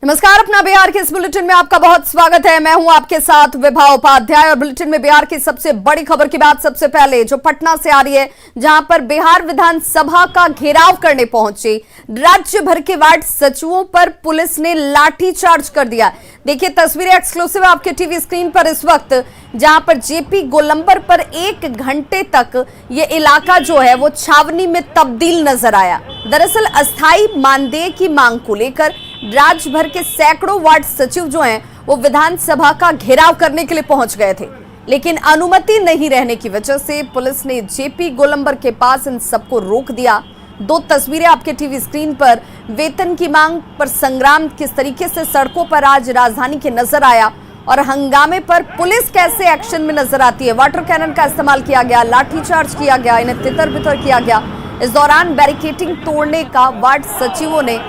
नमस्कार, अपना बिहार के इस बुलेटिन में आपका बहुत स्वागत है। मैं हूं आपके साथ विभा उपाध्याय और बुलेटिन में बिहार की सबसे बड़ी खबर की बात सबसे पहले जो पटना से आ रही है, जहां पर बिहार विधानसभा का घेराव करने पहुंची राज्य भर के वार्ड सचिवों पर पुलिस ने लाठीचार्ज कर दिया। देखिए तस्वीरें एक्सक्लूसिव आपके टीवी स्क्रीन पर इस वक्त, जहां पर जेपी गोलंबर पर 1 घंटे तक ये इलाका जो है वो छावनी में तब्दील नजर आया। दरअसल अस्थायी मानदेय की मांग को लेकर राज्य भर के सैकड़ों वार्ड सचिव जो हैं वो विधानसभा का घेराव करने के लिए पहुंच गए थे, लेकिन अनुमति नहीं रहने की वजह से पुलिस ने जेपी गोलंबर के पास इन सबको रोक दिया। 2 तस्वीरें आपके टीवी स्क्रीन पर, वेतन की मांग पर संग्राम किस तरीके से सड़कों पर आज राजधानी के नजर आया और हंगामे पर पुलिस कैसे एक्शन में नजर आती है। वाटर कैनन का इस्तेमाल किया गया, लाठीचार्ज किया गया, इन्हें तितर बितर किया गया। इस दौरान बैरिकेडिंग तोड़ने का वार्ड सचिवों ने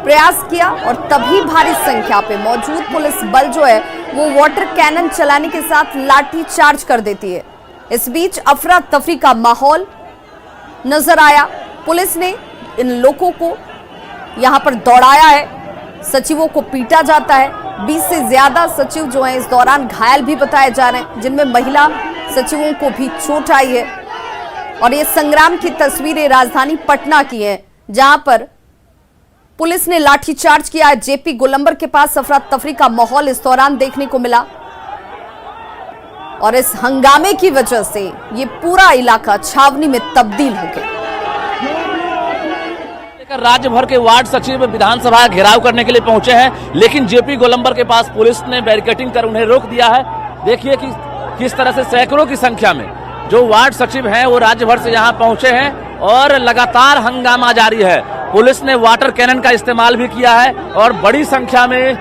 प्रयास किया और तभी भारी संख्या पे मौजूद पुलिस बल जो है वो वाटर कैनन चलाने के साथ लाठी चार्ज कर देती है। इस बीच अफरा तफरी का माहौल नजर आया। पुलिस ने इन लोगों को यहां पर दौड़ाया है, सचिवों को पीटा जाता है। 20 से ज्यादा सचिव जो हैं इस दौरान घायल भी बताए जा रहे हैं, जिनमें महिला सचिवों को भी चोट आई है। और ये संग्राम की तस्वीरें राजधानी पटना की हैं, जहां पर पुलिस ने लाठीचार्ज किया है। जेपी गोलंबर के पास अफरा तफरी का माहौल इस दौरान देखने को मिला और इस हंगामे की वजह से ये पूरा इलाका छावनी में तब्दील हो गया। राज्य भर के वार्ड सचिव विधानसभा घेराव करने के लिए पहुंचे हैं, लेकिन जेपी गोलंबर के पास पुलिस ने बैरिकेडिंग कर उन्हें रोक दिया है। देखिए कि किस तरह से सैकड़ों की संख्या में जो वार्ड सचिव हैं वो राज्य भर से यहां पहुंचे हैं और लगातार हंगामा जारी है। पुलिस ने वाटर कैनन का इस्तेमाल भी किया है और बड़ी संख्या में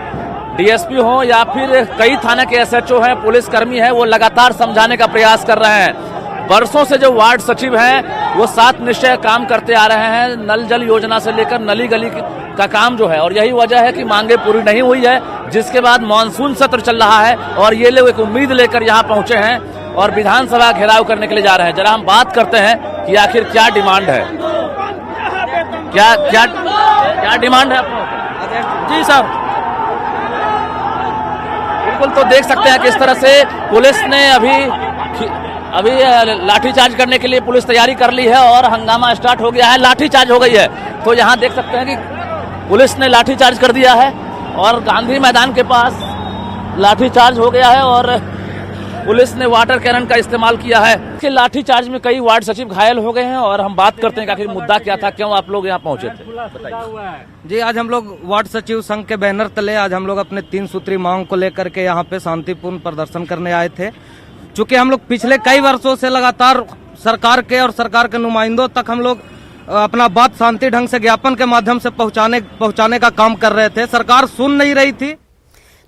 डीएसपी हो या फिर कई थाना के एसएचओ हैं, पुलिसकर्मी हैं, वो लगातार समझाने का प्रयास कर रहे हैं। बरसों से जो वार्ड सचिव हैं वो सात निश्चय काम करते आ रहे हैं, नल जल योजना से लेकर नली गली का काम जो है, और यही वजह है कि मांगे पूरी नहीं हुई है, जिसके बाद मानसून सत्र चल रहा है और ये लोग एक उम्मीद लेकर यहाँ पहुंचे हैं और विधानसभा घेराव करने के लिए जा रहे हैं। जरा हम बात करते हैं कि आखिर क्या डिमांड है, क्या डिमांड है आपको? जी साहब, बिल्कुल, तो देख सकते हैं किस तरह से पुलिस ने अभी लाठीचार्ज करने के लिए पुलिस तैयारी कर ली है और हंगामा स्टार्ट हो गया है, लाठीचार्ज हो गई है। तो यहाँ देख सकते हैं कि पुलिस ने लाठीचार्ज कर दिया है और गांधी मैदान के पास लाठीचार्ज हो गया है और पुलिस ने वाटर कैनन का इस्तेमाल किया है। कि लाठीचार्ज में कई वार्ड सचिव घायल हो गए हैं और हम बात करते हैं कि आखिर मुद्दा क्या था, क्यों आप लोग यहाँ पहुंचे थे? जी, आज हम लोग वार्ड सचिव संघ के बैनर तले आज हम लोग अपने 3 सूत्री मांग को लेकर के यहाँ पे शांतिपूर्ण प्रदर्शन करने आए थे। चूंकि हम लोग पिछले कई वर्षों से लगातार सरकार के और सरकार के नुमाइंदों तक हम लोग अपना बात शांति ढंग से ज्ञापन के माध्यम से पहुंचाने का काम कर रहे थे, सरकार सुन नहीं रही थी।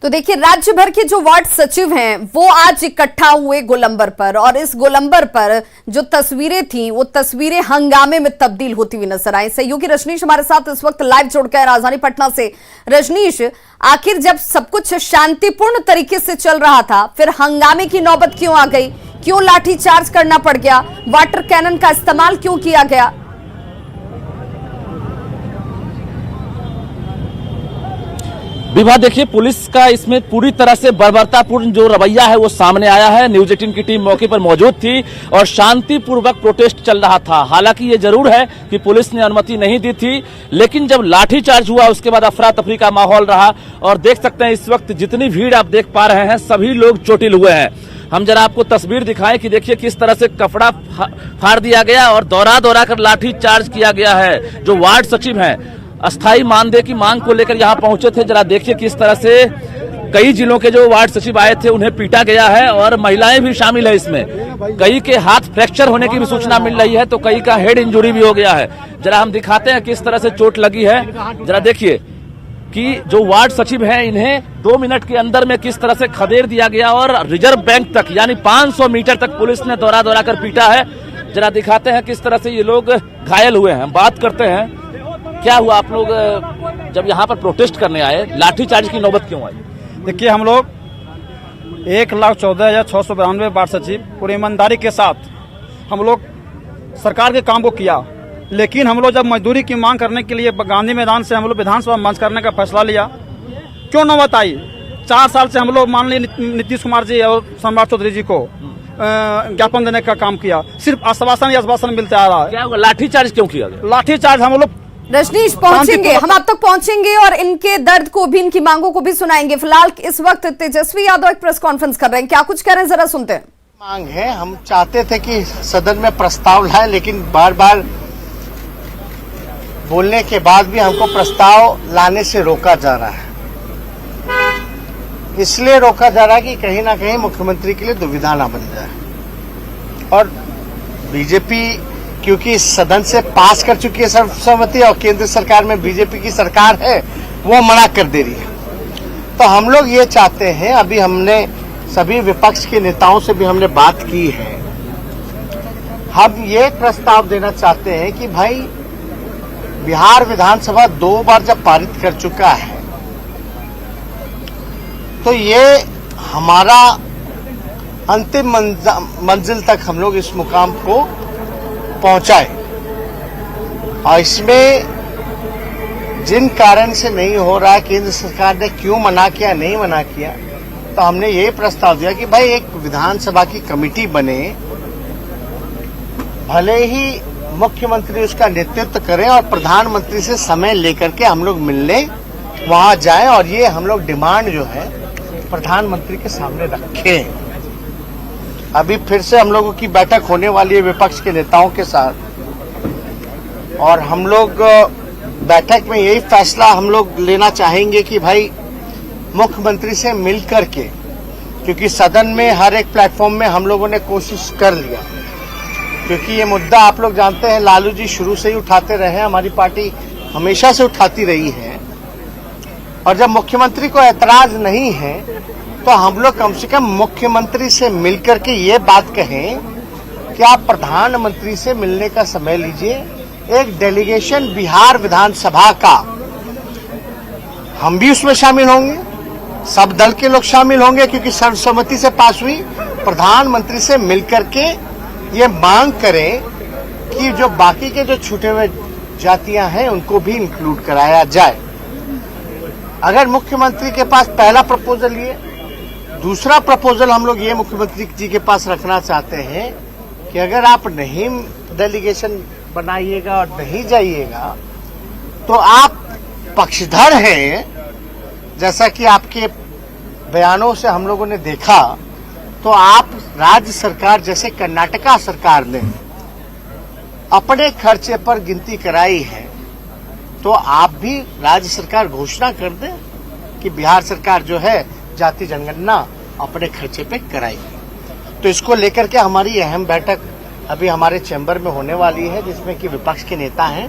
तो देखिए राज्य भर के जो वार्ड सचिव हैं वो आज इकट्ठा हुए गोलंबर पर और इस गोलंबर पर जो तस्वीरें थी वो तस्वीरें हंगामे में तब्दील होती हुई नजर आई। सहयोगी रजनीश हमारे साथ इस वक्त लाइव जुड़ गए राजधानी पटना से। रजनीश, आखिर जब सब कुछ शांतिपूर्ण तरीके से चल रहा था फिर हंगामे की नौबत क्यों आ गई? क्यों लाठीचार्ज करना पड़ गया? वाटर कैनन का इस्तेमाल क्यों किया गया? विभा, देखिए पुलिस का इसमें पूरी तरह से बर्बरतापूर्ण जो रवैया है वो सामने आया है। न्यूज 18 की टीम मौके पर मौजूद थी और शांतिपूर्वक प्रोटेस्ट चल रहा था। हालांकि ये जरूर है कि पुलिस ने अनुमति नहीं दी थी, लेकिन जब लाठीचार्ज हुआ उसके बाद अफरा तफरी का माहौल रहा और देख सकते हैं इस वक्त जितनी भीड़ आप देख पा रहे हैं सभी लोग चोटिल हुए हैं। हम जरा आपको तस्वीर दिखाएं कि देखिए किस तरह से कपड़ा फाड़ दिया गया और दौड़ा कर लाठीचार्ज किया गया है। जो वार्ड सचिव हैं अस्थाई मानदेय की मांग को लेकर यहाँ पहुंचे थे, जरा देखिए किस तरह से कई जिलों के जो वार्ड सचिव आए थे उन्हें पीटा गया है और महिलाएं भी शामिल है इसमें। कई के हाथ फ्रैक्चर होने की भी सूचना मिल रही है तो कई का हेड इंजरी भी हो गया है। जरा हम दिखाते हैं किस तरह से चोट लगी है। जरा देखिए कि जो वार्ड सचिव हैं इन्हें 2 मिनट के अंदर में किस तरह से खदेड़ दिया गया और रिजर्व बैंक तक यानी 500 मीटर तक पुलिस ने दौड़ा कर पीटा है। जरा दिखाते हैं किस तरह से ये लोग घायल हुए हैं। बात करते हैं क्या हुआ, आप लोग जब यहाँ पर प्रोटेस्ट करने आए लाठीचार्ज की नौबत क्यों आई? देखिए, हम लोग 1,14,692 वार्ड सचिव पूरी ईमानदारी के साथ हम लोग सरकार के काम को किया, लेकिन हम लोग जब मजदूरी की मांग करने के लिए गांधी मैदान से हम लोग विधानसभा मंच करने का फैसला लिया क्यों नौबत आई? 4 साल से हम लोग माननीय नीतीश कुमार जी और सम्राट चौधरी जी को ज्ञापन देने का काम किया, सिर्फ आश्वासन ही आश्वासन मिलता आ रहा है। क्या होगा, लाठीचार्ज क्यों किया गया? लाठीचार्ज हम लोग रजनीश पहुंचेंगे, हम आप तक पहुंचेंगे और इनके दर्द को भी, इनकी मांगों को भी सुनाएंगे। फिलहाल इस वक्त तेजस्वी यादव एक प्रेस कॉन्फ्रेंस कर रहे हैं, क्या कुछ कह रहे हैं जरा सुनते हैं। मांग है, हम चाहते थे कि सदन में प्रस्ताव लाए, लेकिन बार बार बोलने के बाद भी हमको प्रस्ताव लाने से रोका जा रहा है। इसलिए रोका जा रहा है कि कहीं ना कहीं मुख्यमंत्री के लिए दुविधा ना बन जाए, और बीजेपी क्योंकि इस सदन से पास कर चुकी है सर्वसम्मति और केंद्र सरकार में बीजेपी की सरकार है, वो मना कर दे रही है। तो हम लोग ये चाहते हैं, अभी हमने सभी विपक्ष के नेताओं से भी हमने बात की है, हम ये प्रस्ताव देना चाहते हैं कि भाई बिहार विधानसभा 2 बार जब पारित कर चुका है, तो ये हमारा अंतिम मंजिल तक हम लोग इस मुकाम को पहुंचाए, और इसमें जिन कारण से नहीं हो रहा है, केंद्र सरकार ने क्यों मना किया, नहीं मना किया, तो हमने ये प्रस्ताव दिया कि भाई एक विधानसभा की कमेटी बने, भले ही मुख्यमंत्री उसका नेतृत्व करें और प्रधानमंत्री से समय लेकर के हम लोग मिलने वहां जाएं, और ये हम लोग डिमांड जो है प्रधानमंत्री के सामने रखें। अभी फिर से हम लोगों की बैठक होने वाली है विपक्ष के नेताओं के साथ, और हम लोग बैठक में यही फैसला हम लोग लेना चाहेंगे कि भाई मुख्यमंत्री से मिल करके, क्योंकि सदन में हर एक प्लेटफॉर्म में हम लोगों ने कोशिश कर लिया, क्योंकि ये मुद्दा आप लोग जानते हैं लालू जी शुरू से ही उठाते रहे हैं, हमारी पार्टी हमेशा से उठाती रही है, और जब मुख्यमंत्री को ऐतराज नहीं है तो हम लोग कम से कम मुख्यमंत्री से मिलकर के ये बात कहें कि आप प्रधानमंत्री से मिलने का समय लीजिए। एक डेलीगेशन बिहार विधानसभा का, हम भी उसमें शामिल होंगे, सब दल के लोग शामिल होंगे, क्योंकि सर्वसम्मति से पास हुई। प्रधानमंत्री से मिलकर के ये मांग करें कि जो बाकी के जो छूटे हुए जातियां हैं उनको भी इंक्लूड कराया जाए। अगर मुख्यमंत्री के पास पहला प्रपोजल ये, दूसरा प्रपोजल हम लोग ये मुख्यमंत्री जी के पास रखना चाहते हैं कि अगर आप नहीं डेलीगेशन बनाइएगा और नहीं जाइएगा तो आप पक्षधर हैं, जैसा कि आपके बयानों से हम लोगों ने देखा, तो आप राज्य सरकार जैसे कर्नाटका सरकार ने अपने खर्चे पर गिनती कराई है, तो आप भी राज्य सरकार घोषणा कर दें कि बिहार सरकार जो है जाति जनगणना अपने खर्चे पे कराएगी। तो इसको लेकर के हमारी अहम बैठक अभी हमारे चैम्बर में होने वाली है, जिसमें कि विपक्ष के नेता हैं।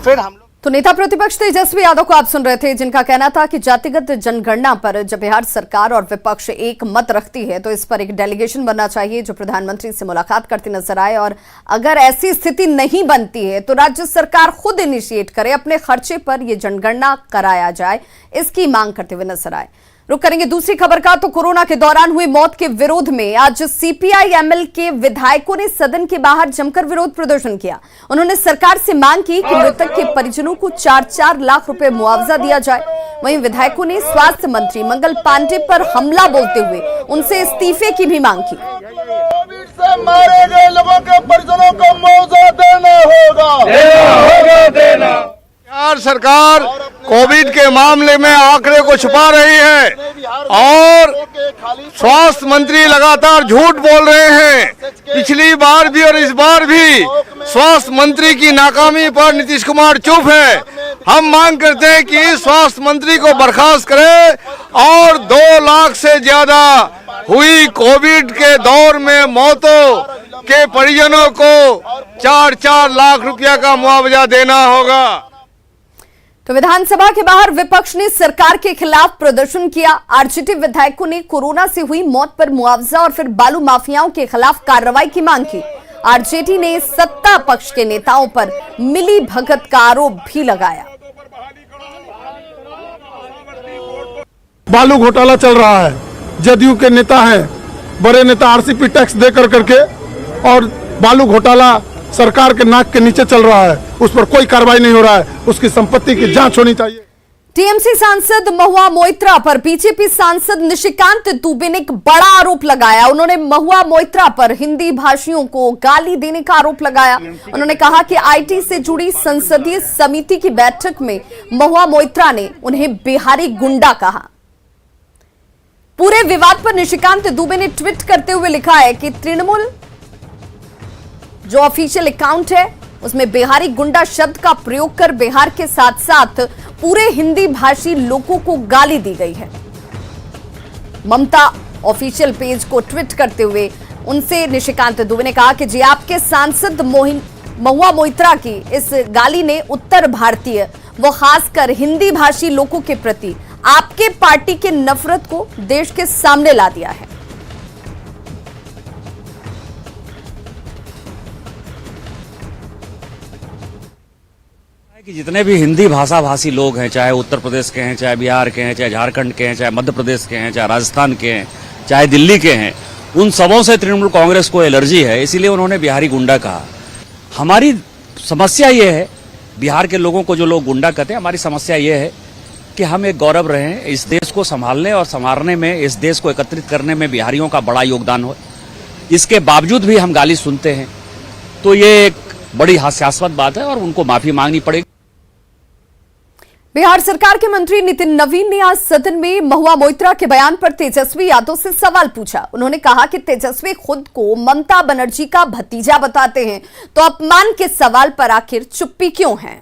फिर हम लोग तो नेता प्रतिपक्ष तेजस्वी यादव को आप सुन रहे थे, जिनका कहना था कि जातिगत जनगणना पर जब बिहार सरकार और विपक्ष एक मत रखती है तो इस पर एक डेलीगेशन बनना चाहिए जो प्रधानमंत्री से मुलाकात करती नजर आए, और अगर ऐसी स्थिति नहीं बनती है तो राज्य सरकार खुद इनिशिएट करे, अपने खर्चे पर यह जनगणना कराया जाए, इसकी मांग करते हुए नजर आए। रुक करेंगे दूसरी खबर का। तो कोरोना के दौरान हुई मौत के विरोध में आज सीपीआई-एमएल के विधायकों ने सदन के बाहर जमकर विरोध प्रदर्शन किया। उन्होंने सरकार से मांग की कि मृतक के परिजनों को 4-4 लाख रुपए मुआवजा दिया जाए। वहीं विधायकों ने स्वास्थ्य मंत्री मंगल पांडे पर हमला बोलते हुए उनसे इस्तीफे की भी मांग की। कोविड से मारे गए लोगों के परिजनों को मुआवजा देना होगा। बिहार सरकार कोविड के मामले में आंकड़े को छुपा रही है और स्वास्थ्य मंत्री लगातार झूठ बोल रहे हैं। पिछली बार भी और इस बार भी स्वास्थ्य मंत्री की नाकामी पर नीतीश कुमार चुप है। हम मांग करते हैं कि स्वास्थ्य मंत्री को बर्खास्त करें और 2 लाख से ज्यादा हुई कोविड के दौर में मौतों के परिजनों को 4-4 लाख रुपया का मुआवजा देना होगा। तो विधानसभा के बाहर विपक्ष ने सरकार के खिलाफ प्रदर्शन किया। आरजेडी विधायकों ने कोरोना से हुई मौत पर मुआवजा और फिर बालू माफियाओं के खिलाफ कार्रवाई की मांग की। आरजेडी ने सत्ता पक्ष के नेताओं पर मिली भगत का आरोप भी लगाया। बालू घोटाला चल रहा है, जदयू के नेता हैं, बड़े नेता आरसीपी टैक्स दे करके, और बालू घोटाला सरकार के नाक के नीचे चल रहा है, उस पर कोई कार्रवाई नहीं हो रहा है। उसकी संपत्ति की जांच होनी चाहिए। टीएमसी सांसद महुआ मोइत्रा पर बीजेपी सांसद निशिकांत दुबे ने एक बड़ा आरोप लगाया। उन्होंने महुआ मोइत्रा पर हिंदी भाषियों को गाली देने का आरोप लगाया। उन्होंने कहा कि आईटी से जुड़ी संसदीय समिति की बैठक में महुआ मोइत्रा ने उन्हें बिहारी गुंडा कहा। पूरे विवाद पर निशिकांत दुबे ने ट्वीट करते हुए लिखा है कि तृणमूल जो ऑफिशियल अकाउंट है उसमें बिहारी गुंडा शब्द का प्रयोग कर बिहार के साथ साथ पूरे हिंदी भाषी लोगों को गाली दी गई है। ममता ऑफिशियल पेज को ट्वीट करते हुए उनसे निशिकांत दुबे ने कहा कि जी आपके सांसद महुआ मोइत्रा की इस गाली ने उत्तर भारतीय व खासकर हिंदी भाषी लोगों के प्रति आपके पार्टी के नफरत को देश के सामने ला दिया है। कि जितने भी हिंदी भाषा भाषी लोग हैं, चाहे उत्तर प्रदेश के हैं, चाहे बिहार के हैं, चाहे झारखंड के हैं, चाहे मध्य प्रदेश के हैं, चाहे राजस्थान के हैं, चाहे दिल्ली के हैं, उन सबों से तृणमूल कांग्रेस को एलर्जी है, इसीलिए उन्होंने बिहारी गुंडा कहा। हमारी समस्या ये है, बिहार के लोगों को जो लोग गुंडा कहते हैं, हमारी समस्या ये है कि हम एक गौरव रहें, इस देश को संभालने और संवारने में, इस देश को एकत्रित करने में बिहारियों का बड़ा योगदान हो। इसके बावजूद भी हम गाली सुनते हैं, तो ये एक बड़ी हास्यास्पद बात है और उनको माफी मांगनी पड़ेगी। बिहार सरकार के मंत्री नितिन नवीन ने आज सदन में महुआ मोइत्रा के बयान पर तेजस्वी यादव से सवाल पूछा। उन्होंने कहा कि तेजस्वी खुद को ममता बनर्जी का भतीजा बताते हैं, तो अपमान के सवाल पर आखिर चुप्पी क्यों है?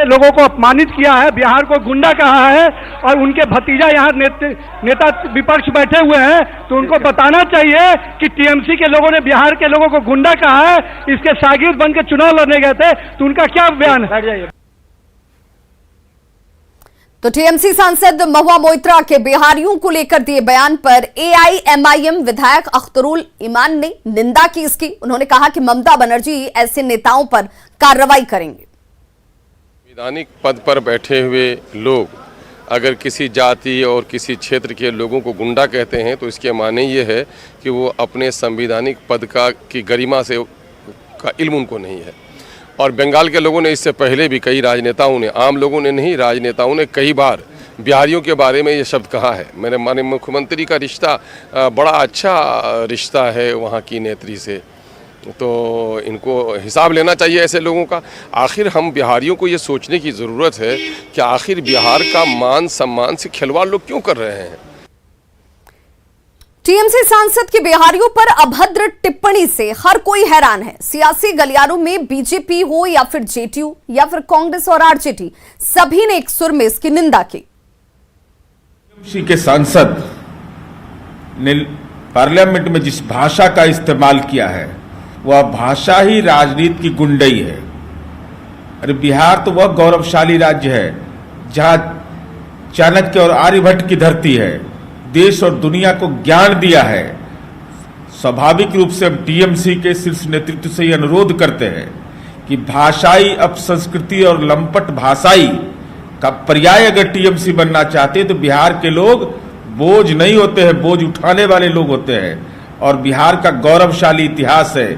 लोगों को अपमानित किया है, बिहार को गुंडा कहा है और उनके भतीजा यहाँ नेता विपक्ष बैठे हुए हैं, तो उनको बताना चाहिए कि टीएमसी के लोगों ने बिहार के लोगों को गुंडा कहा है, इसके शागिर्द बन के चुनाव लड़ने गए थे, तो उनका क्या बयान है? तो टीएमसी सांसद महुआ मोइत्रा के बिहारियों को लेकर दिए बयान पर एआईएमआईएम विधायक अख्तरुल ईमान ने निंदा की इसकी। उन्होंने कहा कि ममता बनर्जी ऐसे नेताओं पर कार्रवाई करेंगे। संवैधानिक पद पर बैठे हुए लोग अगर किसी जाति और किसी क्षेत्र के लोगों को गुंडा कहते हैं, तो इसके माने ये है कि वो अपने संवैधानिक पद की गरिमा से का इल्म उनको नहीं है। और बंगाल के लोगों ने इससे पहले भी कई राजनेताओं ने, आम लोगों ने नहीं, राजनेताओं ने कई बार बिहारियों के बारे में ये शब्द कहा है। मेरे माननीय मुख्यमंत्री का रिश्ता बड़ा अच्छा रिश्ता है वहाँ की नेत्री से, तो इनको हिसाब लेना चाहिए ऐसे लोगों का। आखिर हम बिहारियों को ये सोचने की ज़रूरत है कि आखिर बिहार का मान सम्मान से खिलवाड़ लोग क्यों कर रहे हैं। टीएमसी सांसद की बिहारियों पर अभद्र टिप्पणी से हर कोई हैरान है। सियासी गलियारों में बीजेपी हो या फिर जेटीयू या फिर कांग्रेस और आरजेडी, सभी ने एक सुर में इसकी निंदा की। टीएमसी के सांसद ने पार्लियामेंट में जिस भाषा का इस्तेमाल किया है, वह भाषा ही राजनीति की गुंडई है। अरे बिहार तो वह गौरवशाली राज्य है जहां चाणक्य और आर्यभट्ट की धरती है, देश और दुनिया को ज्ञान दिया है। स्वाभाविक रूप से हम टीएमसी के शीर्ष नेतृत्व से ये अनुरोध करते हैं कि भाषाई अपसंस्कृति और लंपट भाषाई का पर्याय अगर टीएमसी बनना चाहते हैं, तो बिहार के लोग बोझ नहीं होते हैं, बोझ उठाने वाले लोग होते हैं। और बिहार का गौरवशाली इतिहास है।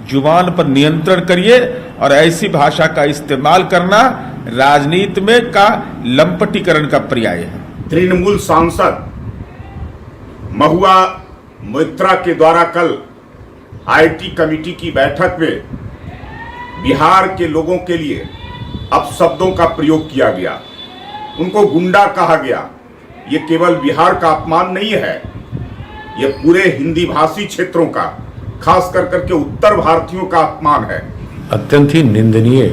जुबान पर नियंत्रण करिए, और ऐसी भाषा का इस्तेमाल करना राजनीति में का लंपटीकरण का पर्याय है। तृणमूल सांसद महुआ मोइत्रा के द्वारा कल आईटी कमेटी की बैठक में बिहार के लोगों के लिए अपशब्दों का प्रयोग किया गया, उनको गुंडा कहा गया। ये केवल बिहार का अपमान नहीं है, ये पूरे हिंदी भाषी क्षेत्रों का, खास कर करके उत्तर भारतीयों का अपमान है। अत्यंत ही निंदनीय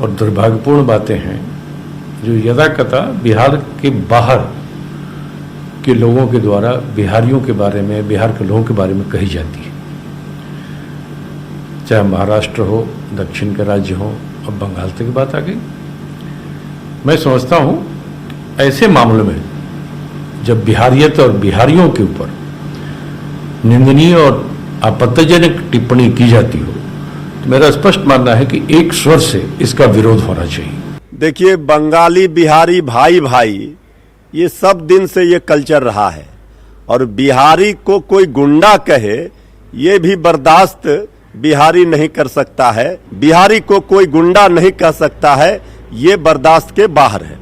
और दुर्भाग्यपूर्ण बातें हैं जो यदाकथा बिहार के बाहर के लोगों के द्वारा बिहारियों के बारे में, बिहार के लोगों के बारे में कही जाती है। चाहे महाराष्ट्र हो, दक्षिण के राज्य हो, अब बंगाल तक की बात आ गई। मैं समझता हूं ऐसे मामलों में जब बिहारियत और बिहारियों के ऊपर निंदनीय और आपत्तिजनक टिप्पणी की जाती हो, तो मेरा स्पष्ट मानना है कि एक स्वर से इसका विरोध होना चाहिए। देखिए, बंगाली बिहारी भाई भाई ये सब दिन से ये कल्चर रहा है, और बिहारी को कोई गुंडा कहे ये भी बर्दाश्त बिहारी नहीं कर सकता है। बिहारी को कोई गुंडा नहीं कह सकता है, ये बर्दाश्त के बाहर है।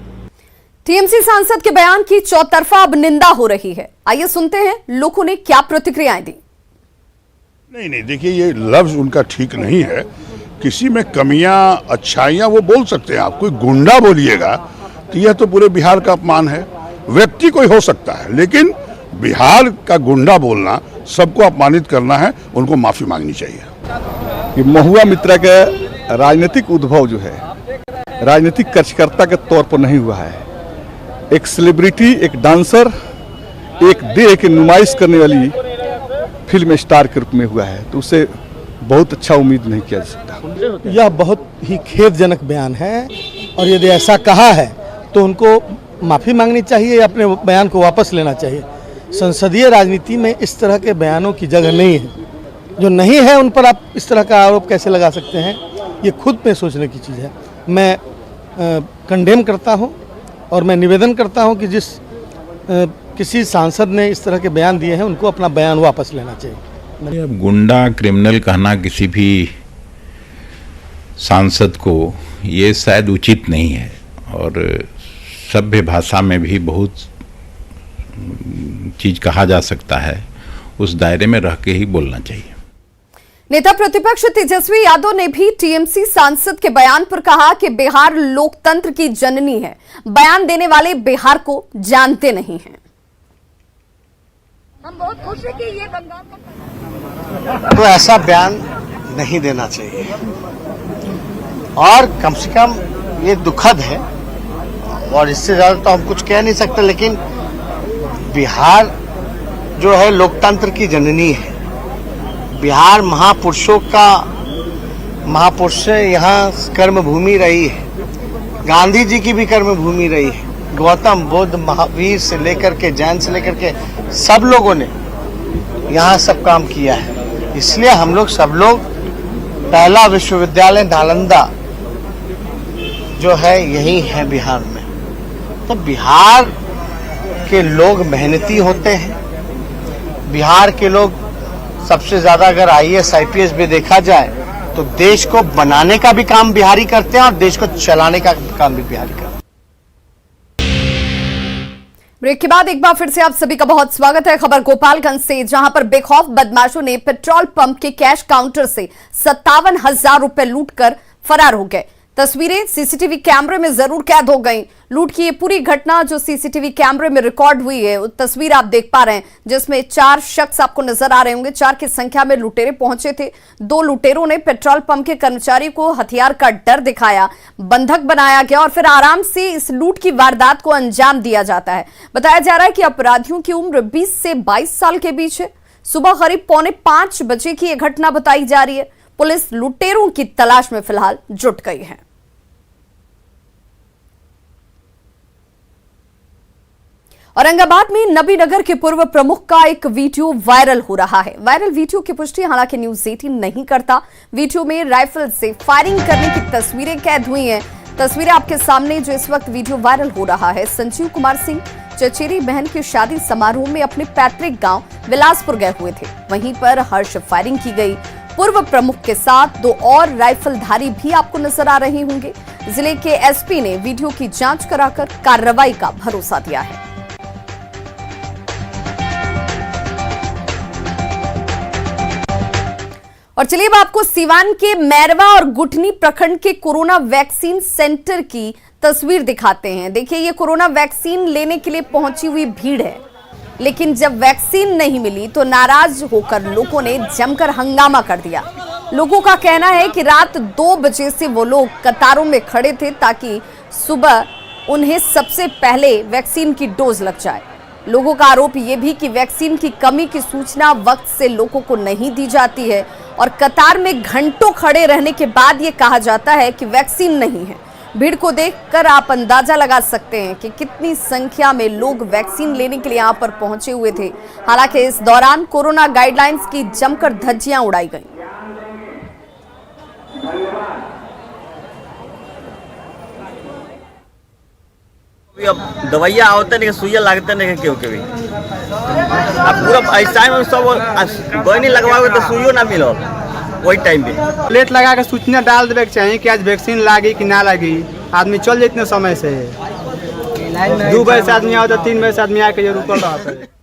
टीएमसी सांसद के बयान की चौतरफा अब निंदा हो रही है। आइए सुनते हैं लोगों ने क्या प्रतिक्रियाएं दी। नहीं, देखिए ये लफ्ज उनका ठीक नहीं है। किसी में कमियां अच्छाइयां वो बोल सकते हैं। आप कोई गुंडा बोलिएगा तो यह तो पूरे बिहार का अपमान है। व्यक्ति कोई हो सकता है, लेकिन बिहार का गुंडा बोलना, सबको अपमानित करना है, उनको माफी मांगनी चाहिए। कि महुआ मित्रा का राजनीतिक उद्भव जो है राजनीतिक कार्यकर्ता के तौर पर नहीं हुआ है। एक सेलिब्रिटी, एक डांसर, एक देह की नुमाइश करने वाली फिल्म स्टार के रूप में हुआ है, तो उससे बहुत अच्छा उम्मीद नहीं किया जा सकता। यह बहुत ही खेदजनक बयान है और यदि ऐसा कहा है तो उनको माफ़ी मांगनी चाहिए या अपने बयान को वापस लेना चाहिए। संसदीय राजनीति में इस तरह के बयानों की जगह नहीं है। जो नहीं है उन पर आप इस तरह का आरोप कैसे लगा सकते हैं, ये खुद में सोचने की चीज़ है। मैं कंडेम करता हूँ और मैं निवेदन करता हूँ कि किसी सांसद ने इस तरह के बयान दिए हैं उनको अपना बयान वापस लेना चाहिए। गुंडा, क्रिमिनल कहना किसी भी सांसद को ये शायद उचित नहीं है, और सभ्य भाषा में भी बहुत चीज कहा जा सकता है, उस दायरे में रह के ही बोलना चाहिए। नेता प्रतिपक्ष तेजस्वी यादव ने भी टीएमसी सांसद के बयान पर कहा कि बिहार लोकतंत्र की जननी है। बयान देने वाले बिहार को जानते नहीं हैं। हम बहुत खुश हैं कि ये बंगाल तो ऐसा बयान नहीं देना चाहिए, और कम से कम ये दुखद है, और इससे ज्यादा तो हम कुछ कह नहीं सकते। लेकिन बिहार जो है लोकतंत्र की जननी है। बिहार महापुरुषों का महापुरुष यहाँ कर्मभूमि रही है। गांधी जी की भी कर्मभूमि रही है। गौतम बुद्ध, महावीर से लेकर के जैन से लेकर के सब लोगों ने यहाँ सब काम किया है। इसलिए हम लोग सब लोग पहला विश्वविद्यालय नालंदा जो है यही है बिहार में। तो बिहार के लोग मेहनती होते हैं। बिहार के लोग सबसे ज्यादा अगर आईएएस आईपीएस भी देखा जाए तो देश को बनाने का भी काम बिहारी करते हैं और देश को चलाने का काम भी बिहारी करते हैं। ब्रेक के बाद एक बार फिर से आप सभी का बहुत स्वागत है। खबर गोपालगंज से, जहां पर बेखौफ बदमाशों ने पेट्रोल पंप के कैश काउंटर से 57,000 रुपए लूटकर फरार हो गए। तस्वीरें सीसीटीवी कैमरे में जरूर कैद हो गई। लूट की ये पूरी घटना जो सीसीटीवी कैमरे में रिकॉर्ड हुई है, तस्वीर आप देख पा रहे हैं, जिसमें 4 शख्स आपको नजर आ रहे होंगे। 4 की संख्या में लुटेरे पहुंचे थे। 2 लुटेरों ने पेट्रोल पंप के कर्मचारी को हथियार का डर दिखाया, बंधक बनाया गया और फिर आराम से इस लूट की वारदात को अंजाम दिया जाता है। बताया जा रहा है कि अपराधियों की उम्र 20 से 22 साल के बीच है। सुबह करीब 4:45 बजे की यह घटना बताई जा रही है। पुलिस लुटेरों की तलाश में फिलहाल जुट गई है। औरंगाबाद में नबीनगर के पूर्व प्रमुख का एक वीडियो वायरल हो रहा है। वायरल वीडियो की पुष्टि हालांकि न्यूज़ 18 नहीं करता। वीडियो में राइफल से फायरिंग करने की तस्वीरें कैद हुई हैं। तस्वीरें आपके सामने जो इस वक्त वीडियो वायरल हो रहा है। संजीव कुमार सिंह चचेरी बहन के शादी समारोह में अपने पैतृक गांव बिलासपुर गए हुए थे। वहीं पर हर्ष फायरिंग की गई। पूर्व प्रमुख के साथ 2 और राइफलधारी भी आपको नजर आ रहे होंगे। जिले के एसपी ने वीडियो की जांच कराकर कार्रवाई का भरोसा दिया है। और चलिए अब आपको सीवान के मैरवा और गुठनी प्रखंड के कोरोना वैक्सीन सेंटर की तस्वीर दिखाते हैं। देखिए, ये कोरोना वैक्सीन लेने के लिए पहुंची हुई भीड़ है, लेकिन जब वैक्सीन नहीं मिली तो नाराज होकर लोगों ने जमकर हंगामा कर दिया। लोगों का कहना है कि रात 2 बजे से वो लोग कतारों में खड़े थे ताकि सुबह उन्हें सबसे पहले वैक्सीन की डोज लग जाए। लोगों का आरोप ये भी कि वैक्सीन की कमी की सूचना वक्त से लोगों को नहीं दी जाती है और कतार में घंटों खड़े रहने के बाद ये कहा जाता है कि वैक्सीन नहीं है। भीड़ को देखकर आप अंदाजा लगा सकते हैं कि कितनी संख्या में लोग वैक्सीन लेने के लिए यहां पर पहुंचे हुए थे। हालांकि इस दौरान कोरोना गाइडलाइंस की जमकर धज्जियां उड़ाई गई। अब दवाइयाँ होते नहीं, सुइया लगते नहीं क्यों के भी। अब पूरा ऐसा में सब गई नहीं लगवाओगे तो सुइयो ना मिलो। वही टाइम पे प्लेट लगा के सूचना डाल देवे के चाहिए कि आज वैक्सीन लागी कि ना लागी, आदमी चल जाते समय से 2 बजे से आदमी आओ तो 3 बजे से आदमी आके रुकल रहा है।